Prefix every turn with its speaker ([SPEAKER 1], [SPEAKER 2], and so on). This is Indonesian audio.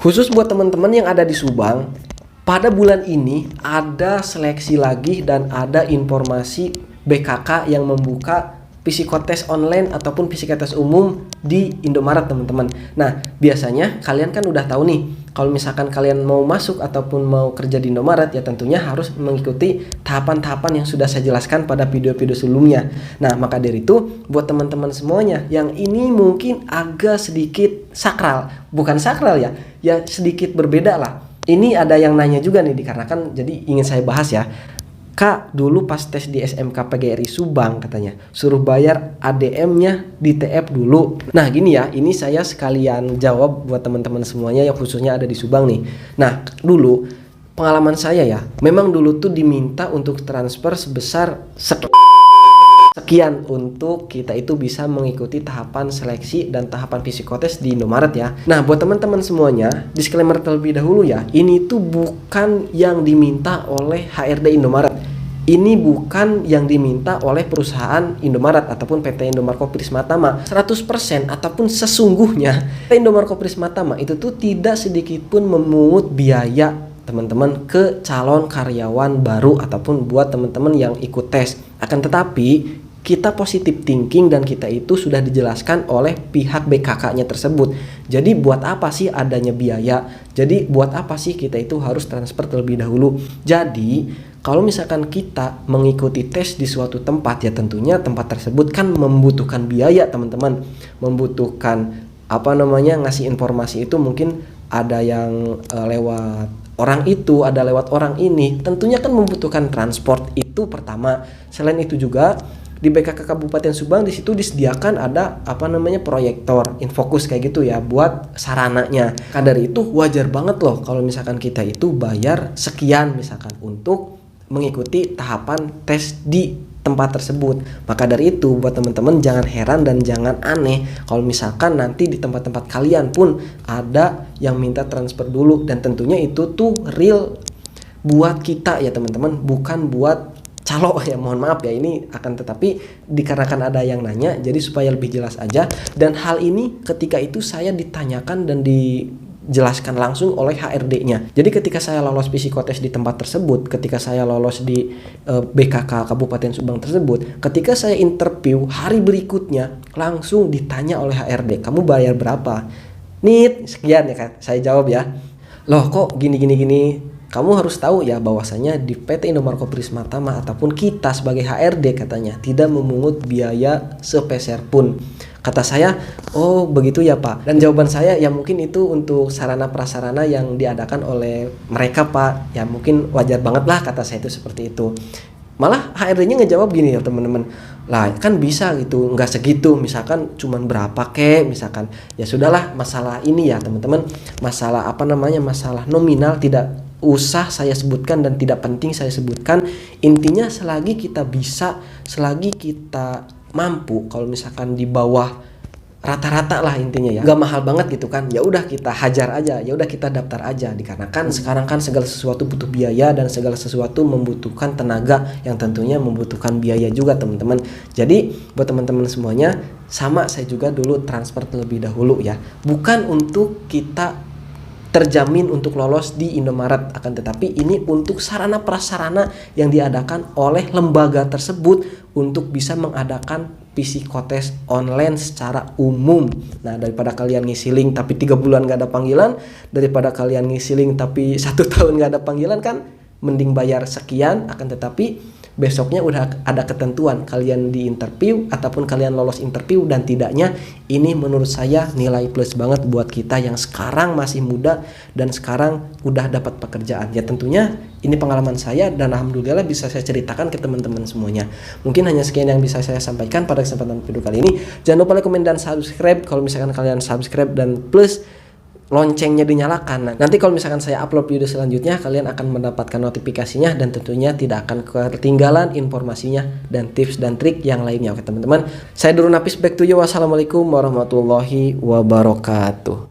[SPEAKER 1] Khusus buat teman-teman yang ada di Subang, pada bulan ini ada seleksi lagi dan ada informasi BKK yang membuka psikotes online ataupun psikotes umum di Indomaret, teman-teman. Nah, biasanya kalian kan udah tahu nih, kalau misalkan kalian mau masuk ataupun mau kerja di Indomaret, ya tentunya harus mengikuti tahapan-tahapan yang sudah saya jelaskan pada video-video sebelumnya. Nah, maka dari itu buat teman-teman semuanya yang ini mungkin agak sedikit sakral, bukan sakral ya sedikit berbeda lah. Ini ada yang nanya juga nih, dikarenakan jadi ingin saya bahas ya. Kak, dulu pas tes di SMK PGRI Subang katanya suruh bayar ADM-nya di TF dulu. Nah gini ya, ini saya sekalian jawab buat teman-teman semuanya yang khususnya ada di Subang nih. Nah dulu pengalaman saya ya, memang dulu tuh diminta untuk transfer sebesar sekian untuk kita itu bisa mengikuti tahapan seleksi dan tahapan psikotes di Indomaret ya. Nah buat teman-teman semuanya, disclaimer terlebih dahulu ya, ini tuh bukan yang diminta oleh HRD Indomaret. Ini bukan yang diminta oleh perusahaan Indomaret ataupun PT Indomaret Kopi Prisma Tama. 100% ataupun sesungguhnya PT Indomaret Kopi Prisma Tama itu tuh tidak sedikit pun memungut biaya teman-teman ke calon karyawan baru ataupun buat teman-teman yang ikut tes. Akan tetapi kita positive thinking dan kita itu sudah dijelaskan oleh pihak BKK-nya tersebut. Jadi buat apa sih adanya biaya? Jadi buat apa sih kita itu harus transfer terlebih dahulu? Jadi kalau misalkan kita mengikuti tes di suatu tempat, ya tentunya tempat tersebut kan membutuhkan biaya teman-teman. Membutuhkan ngasih informasi itu mungkin ada yang lewat orang itu, ada lewat orang ini. Tentunya kan membutuhkan transport itu pertama. Selain itu juga di BKK Kabupaten Subang di situ disediakan ada proyektor infokus kayak gitu ya buat sarananya. Kadar itu wajar banget loh kalau misalkan kita itu bayar sekian misalkan untuk mengikuti tahapan tes di tempat tersebut. Maka dari itu buat teman-teman jangan heran dan jangan aneh kalau misalkan nanti di tempat-tempat kalian pun ada yang minta transfer dulu, dan tentunya itu tuh real buat kita ya teman-teman, bukan buat calo ya, mohon maaf ya, ini akan tetapi dikarenakan ada yang nanya jadi supaya lebih jelas aja. Dan hal ini ketika itu saya ditanyakan dan dijelaskan langsung oleh HRD-nya. Jadi ketika saya lolos psikotes di tempat tersebut, ketika saya lolos di BKK Kabupaten Subang tersebut, ketika saya interview hari berikutnya langsung ditanya oleh HRD, kamu bayar berapa? Nih sekian ya kan, saya jawab ya. Loh kok gini. Kamu harus tahu ya bahwasanya di PT Indomaret Kopi Prisma Tama ataupun kita sebagai HRD katanya tidak memungut biaya sepeser pun. Kata saya, oh begitu ya Pak. Dan jawaban saya ya mungkin itu untuk sarana prasarana yang diadakan oleh mereka Pak. Ya mungkin wajar banget lah kata saya itu seperti itu. Malah HRD-nya ngejawab gini ya teman-teman, lah kan bisa gitu, nggak segitu, misalkan cuman berapa misalkan. Ya sudahlah, masalah ini ya teman-teman, masalah masalah nominal tidak usah saya sebutkan dan tidak penting saya sebutkan. Intinya selagi kita bisa, selagi kita mampu, kalau misalkan di bawah rata-rata lah intinya ya, nggak mahal banget gitu kan, ya udah kita hajar aja, ya udah kita daftar aja. Dikarenakan sekarang kan segala sesuatu butuh biaya dan segala sesuatu membutuhkan tenaga yang tentunya membutuhkan biaya juga teman-teman. Jadi buat teman-teman semuanya, sama saya juga dulu transfer terlebih dahulu ya, bukan untuk kita terjamin untuk lolos di Indomaret, akan tetapi ini untuk sarana prasarana yang diadakan oleh lembaga tersebut untuk bisa mengadakan psikotes online secara umum. Nah daripada kalian ngisi link tapi 3 bulan gak ada panggilan, daripada kalian ngisi link tapi 1 tahun gak ada panggilan, kan mending bayar sekian, akan tetapi besoknya udah ada ketentuan kalian di interview ataupun kalian lolos interview dan tidaknya. Ini menurut saya nilai plus banget buat kita yang sekarang masih muda dan sekarang udah dapat pekerjaan. Ya tentunya ini pengalaman saya dan alhamdulillah bisa saya ceritakan ke teman-teman semuanya. Mungkin hanya sekian yang bisa saya sampaikan pada kesempatan video kali ini. Jangan lupa like, komen, dan subscribe. Kalau misalkan kalian subscribe dan plus loncengnya dinyalakan. Nah, nanti kalau misalkan saya upload video selanjutnya, kalian akan mendapatkan notifikasinya dan tentunya tidak akan ketinggalan informasinya dan tips dan trik yang lainnya. Oke teman-teman, saya Durun Hafiz, back to you. Wassalamualaikum warahmatullahi wabarakatuh.